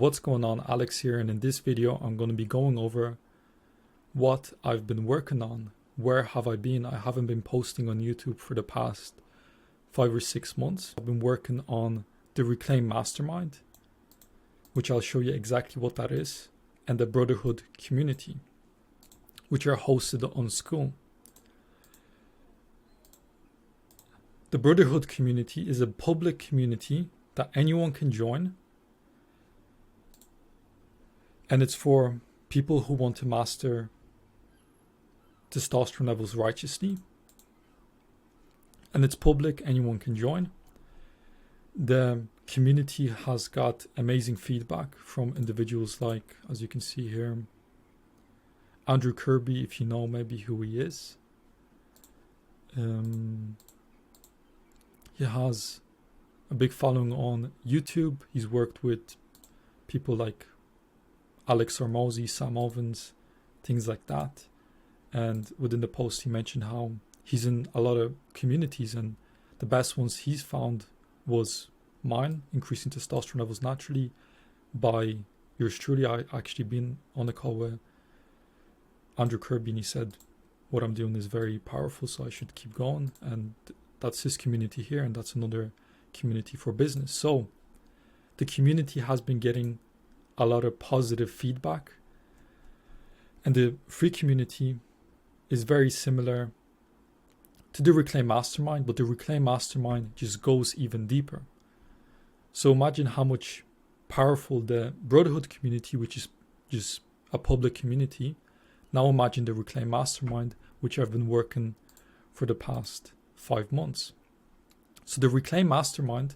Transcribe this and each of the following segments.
What's going on? Alex here, and in this video I'm going to be going over what I've been working on. Where have I been? I haven't been posting on YouTube for the past 5 or 6 months. I've been working on the Reclaim Mastermind, which I'll show you exactly what that is, and the Brotherhood community, which are hosted on School. The Brotherhood community is a public community that anyone can join, and it's for people who want to master testosterone levels righteously. And it's public, anyone can join. The community has got amazing feedback from individuals like, as you can see here, Andrew Kirby, if you know maybe who he is. He has a big following on YouTube. He's worked with people like Alex Hormozi, Sam Ovens, things like that. And within the post, he mentioned how he's in a lot of communities, and the best ones he's found was mine, increasing testosterone levels naturally, by yours truly. I actually been on a call with Andrew Kirby, and he said what I'm doing is very powerful, so I should keep going. And that's his community here, and that's another community for business. So the community has been getting a lot of positive feedback, and the free community is very similar to the Reclaim Mastermind, but the Reclaim Mastermind just goes even deeper. So imagine how much powerful the Brotherhood community, which is just a public community. Now imagine the Reclaim Mastermind, which I've been working for the past 5 months. So the Reclaim Mastermind,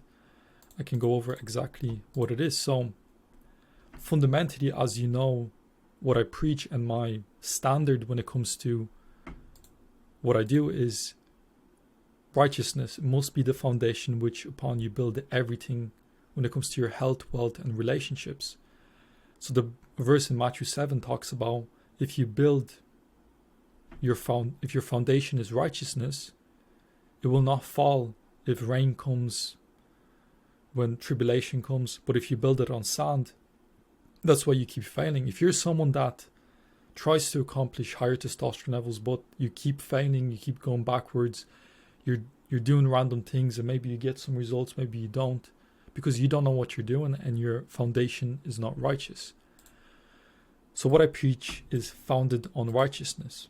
I can go over exactly what it is. So fundamentally, as you know, what I preach and my standard when it comes to what I do is righteousness. It must be the foundation which upon you build everything when it comes to your health, wealth, and relationships. So the verse in Matthew 7 talks about if you build if your foundation is righteousness, it will not fall if rain comes, when tribulation comes. But if you build it on sand, that's why you keep failing. If you're someone that tries to accomplish higher testosterone levels, but you keep failing, you keep going backwards, you're doing random things, and maybe you get some results, maybe you don't, because you don't know what you're doing and your foundation is not righteous. So what I preach is founded on righteousness.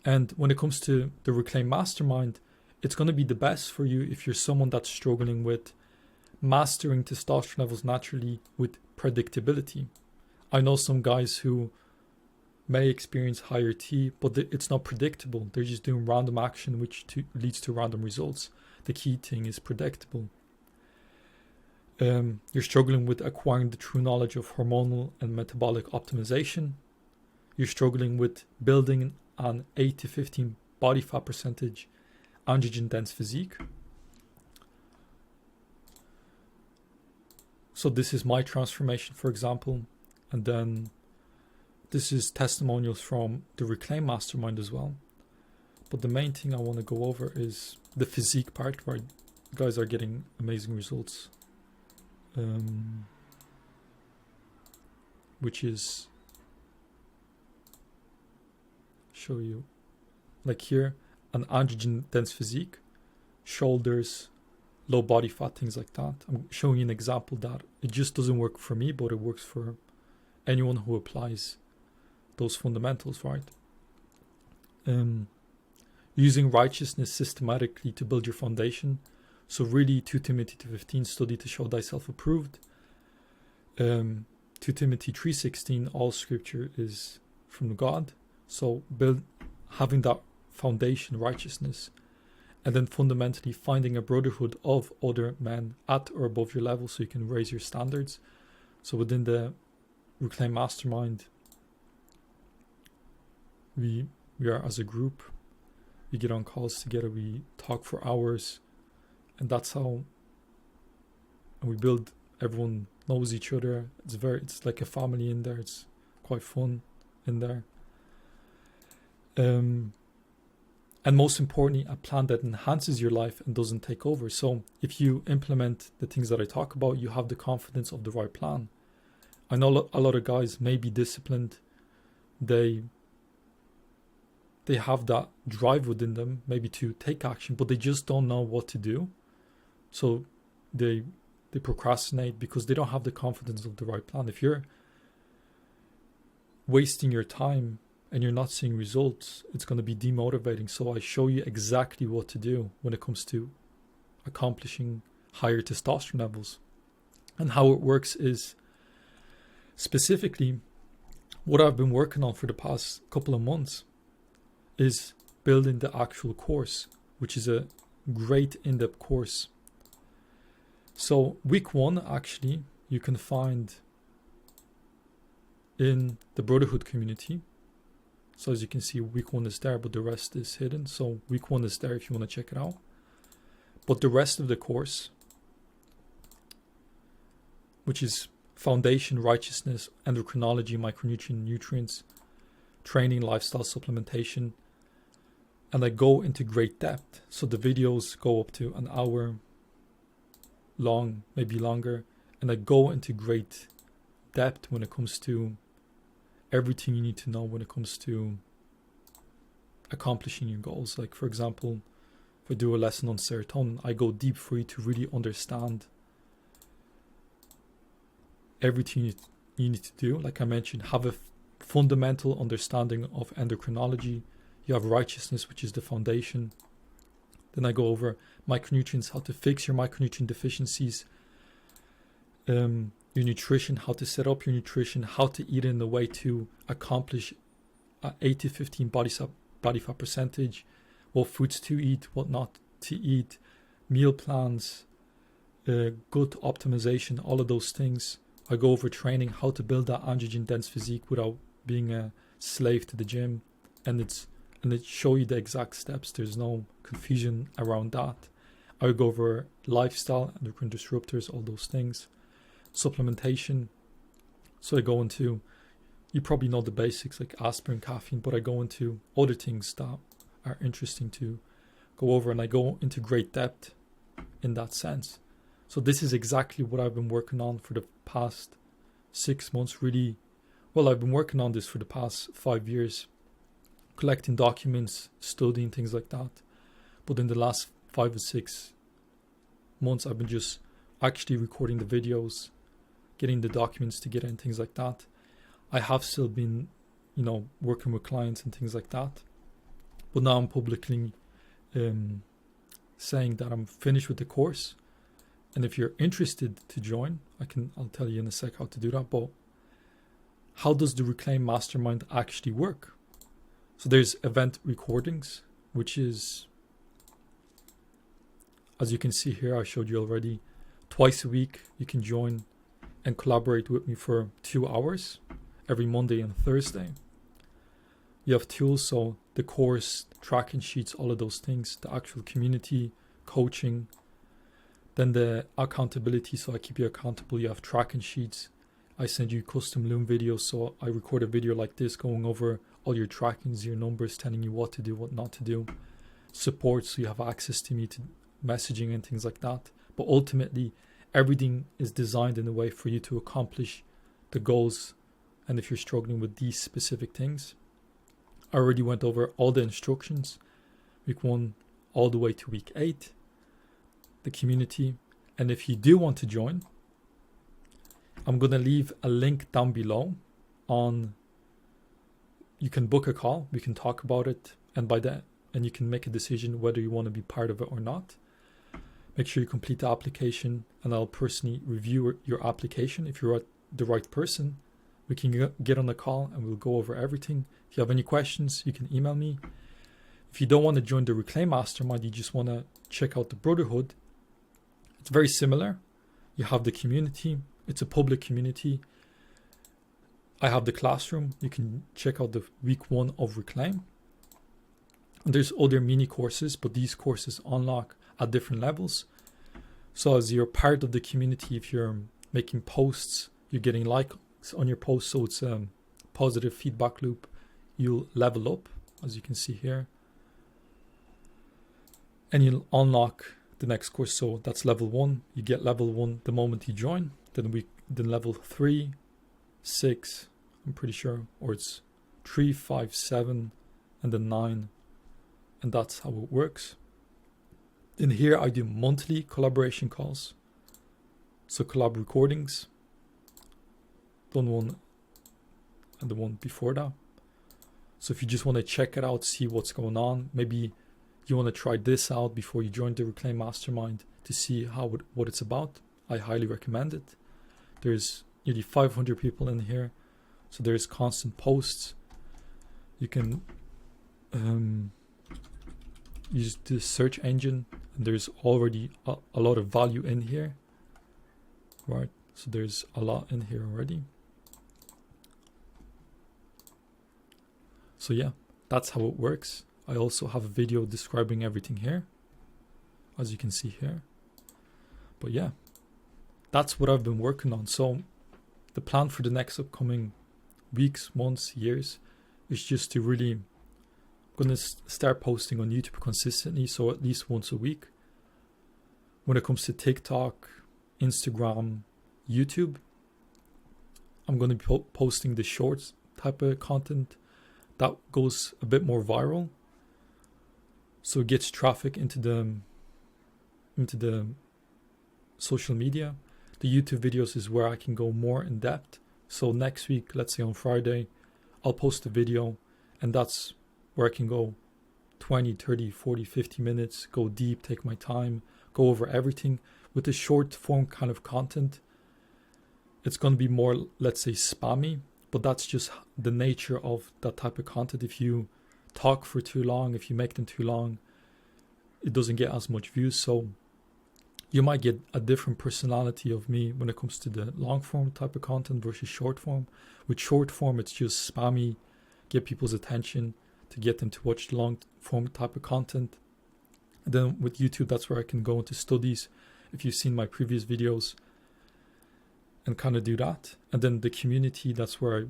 And when it comes to the Reclaim Mastermind, it's going to be the best for you if you're someone that's struggling with mastering testosterone levels naturally with predictability. I know some guys who may experience higher T, but it's not predictable. They're just doing random action, which leads to random results. The key thing is predictable. You're struggling with acquiring the true knowledge of hormonal and metabolic optimization. You're struggling with building an 8 to 15 body fat percentage androgen dense physique. So this is my transformation, for example, and then this is testimonials from the Reclaim Mastermind as well. But the main thing I want to go over is the physique part, where guys are getting amazing results, which is, show you, like here, an androgen dense physique, shoulders, low body fat, things like that. I'm showing you an example that it just doesn't work for me, but it works for anyone who applies those fundamentals, right? Using righteousness systematically to build your foundation. So really 2 Timothy 2:15, study to show thyself approved. 2 Timothy 3:16, all scripture is from God. So having that foundation, righteousness, and then fundamentally finding a brotherhood of other men at or above your level so you can raise your standards. So within the Reclaim Mastermind, we are as a group, we get on calls together, we talk for hours, and that's how we build. Everyone knows each other. It's like a family in there. It's quite fun in there. And most importantly, a plan that enhances your life and doesn't take over. So if you implement the things that I talk about, you have the confidence of the right plan. I know a lot of guys may be disciplined. They have that drive within them, maybe to take action, but they just don't know what to do. So they procrastinate because they don't have the confidence of the right plan. If you're wasting your time and you're not seeing results, it's going to be demotivating. So I show you exactly what to do when it comes to accomplishing higher testosterone levels. And how it works is, specifically, what I've been working on for the past couple of months is building the actual course, which is a great in-depth course. So week 1, actually, you can find in the Brotherhood community. So as you can see, week 1 is there, but the rest is hidden. So week 1 is there if you want to check it out. But the rest of the course, which is foundation, righteousness, endocrinology, micronutrient, nutrients, training, lifestyle, supplementation, and I go into great depth. So the videos go up to an hour long, maybe longer, and I go into great depth when it comes to everything you need to know when it comes to accomplishing your goals. Like, for example, if I do a lesson on serotonin, I go deep for you to really understand everything you need to do. Like I mentioned, have a fundamental understanding of endocrinology. You have righteousness, which is the foundation. Then I go over micronutrients, how to fix your micronutrient deficiencies, your nutrition, how to set up your nutrition, how to eat in a way to accomplish 8 to 15 body fat percentage, what foods to eat, what not to eat, meal plans, gut optimization, all of those things. I go over training, how to build that androgen dense physique without being a slave to the gym, and it show you the exact steps. There's no confusion around that. I go over lifestyle, endocrine disruptors, all those things, supplementation. So I go into, you probably know the basics like aspirin, caffeine, but I go into other things that are interesting to go over, and I go into great depth in that sense. So this is exactly what I've been working on for the past 6 months, really. Well, I've been working on this for the past 5 years, collecting documents, studying, things like that. But in the last 5 or 6 months, I've been just actually recording the videos, getting the documents together and things like that. I have still been, working with clients and things like that. But now I'm publicly saying that I'm finished with the course. And if you're interested to join, I'll tell you in a sec how to do that. But how does the Reclaim Mastermind actually work? So there's event recordings, which is, as you can see here, I showed you already, twice a week you can join and collaborate with me for 2 hours every Monday and Thursday. You have tools, so the course, tracking sheets, all of those things, the actual community, coaching, then the accountability, so I keep you accountable. You have tracking sheets. I send you custom Loom videos, so I record a video like this going over all your trackings, your numbers, telling you what to do, what not to do. Support, so you have access to me, to messaging and things like that. But ultimately, everything is designed in a way for you to accomplish the goals. And if you're struggling with these specific things, I already went over all the instructions, week 1 all the way to week 8, the community. And if you do want to join, I'm going to leave a link down below you can book a call, we can talk about it, and you can make a decision whether you want to be part of it or not. Make sure you complete the application, and I'll personally review your application. If you're the right person, we can get on the call and we'll go over everything. If you have any questions, you can email me. If you don't want to join the Reclaim Mastermind, you just want to check out the Brotherhood, it's very similar. You have the community, it's a public community. I have the classroom. You can check out the week 1 of Reclaim. And there's other mini courses, but these courses unlock at different levels. So as you're part of the community, if you're making posts, you're getting likes on your posts, so it's a positive feedback loop. You'll level up, as you can see here. And you'll unlock the next course. So that's level 1. You get level 1 the moment you join. Then level 3, 6, I'm pretty sure, or it's 3, 5, 7, and then 9, and that's how it works. In here I do monthly collaboration calls, so collab recordings, done one and the one before that. So if you just want to check it out, see what's going on, maybe you want to try this out before you join the Reclaim Mastermind to see what it's about, I highly recommend it. There's nearly 500 people in here, so there's constant posts. You can use the search engine, and there's already a lot of value in here, right? So there's a lot in here already. So yeah, that's how it works. I also have a video describing everything here, as you can see here. But yeah, that's what I've been working on. So the plan for the next upcoming weeks, months, years is just to really gonna start posting on YouTube consistently, so at least once a week. When it comes to TikTok, Instagram, YouTube, I'm gonna be posting the shorts type of content that goes a bit more viral, so it gets traffic into the social media. The YouTube videos is where I can go more in depth. So next week, let's say on Friday, I'll post a video, and that's where I can go 20, 30, 40, 50 minutes, go deep, take my time, go over everything. With the short form kind of content, it's going to be more, let's say, spammy, but that's just the nature of that type of content. If you talk for too long, if you make them too long, it doesn't get as much views. So you might get a different personality of me when it comes to the long form type of content versus short form. With short form, it's just spammy, get people's attention to get them to watch the long form type of content. And then with YouTube, that's where I can go into studies, if you've seen my previous videos, and kind of do that. And then the community, that's where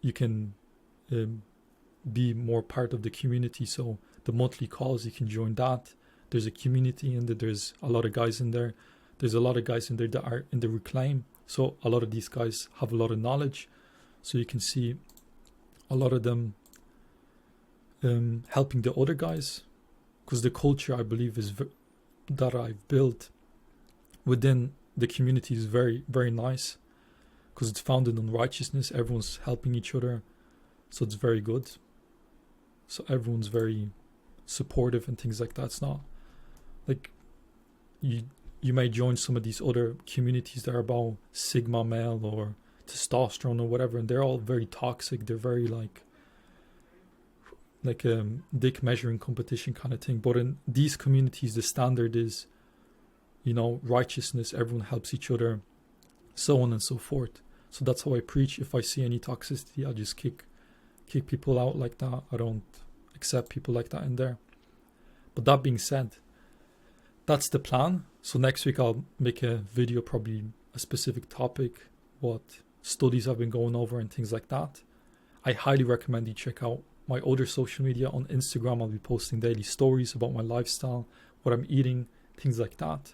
you can be more part of the community. So the monthly calls, you can join that. There's a community in there. There's a lot of guys in there. There's a lot of guys in there that are in the Reclaim. So a lot of these guys have a lot of knowledge. So you can see a lot of them helping the other guys, because the culture, I believe, is that I've built within the community is very, very nice, because it's founded on righteousness. Everyone's helping each other, so it's very good. So everyone's very supportive and things like that. It's not like you may join some of these other communities that are about sigma male or testosterone or whatever, and they're all very toxic. They're very like dick measuring competition kind of thing. But in these communities, the standard is, righteousness. Everyone helps each other, so on and so forth. So that's how I preach. If I see any toxicity, I'll just kick people out like that. I don't accept people like that in there. But that being said, that's the plan. So next week I'll make a video, probably a specific topic, what studies I've been going over and things like that. I highly recommend you check out my other social media. On Instagram, I'll be posting daily stories about my lifestyle, what I'm eating, things like that.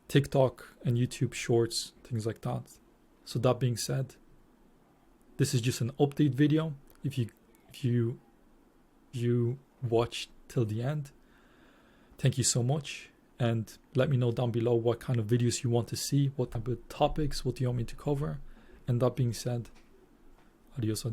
TikTok and YouTube shorts, things like that. So that being said, this is just an update video. If you watched till the end, thank you so much, and let me know down below what kind of videos you want to see, what type of topics, what do you want me to cover. And that being said, adios.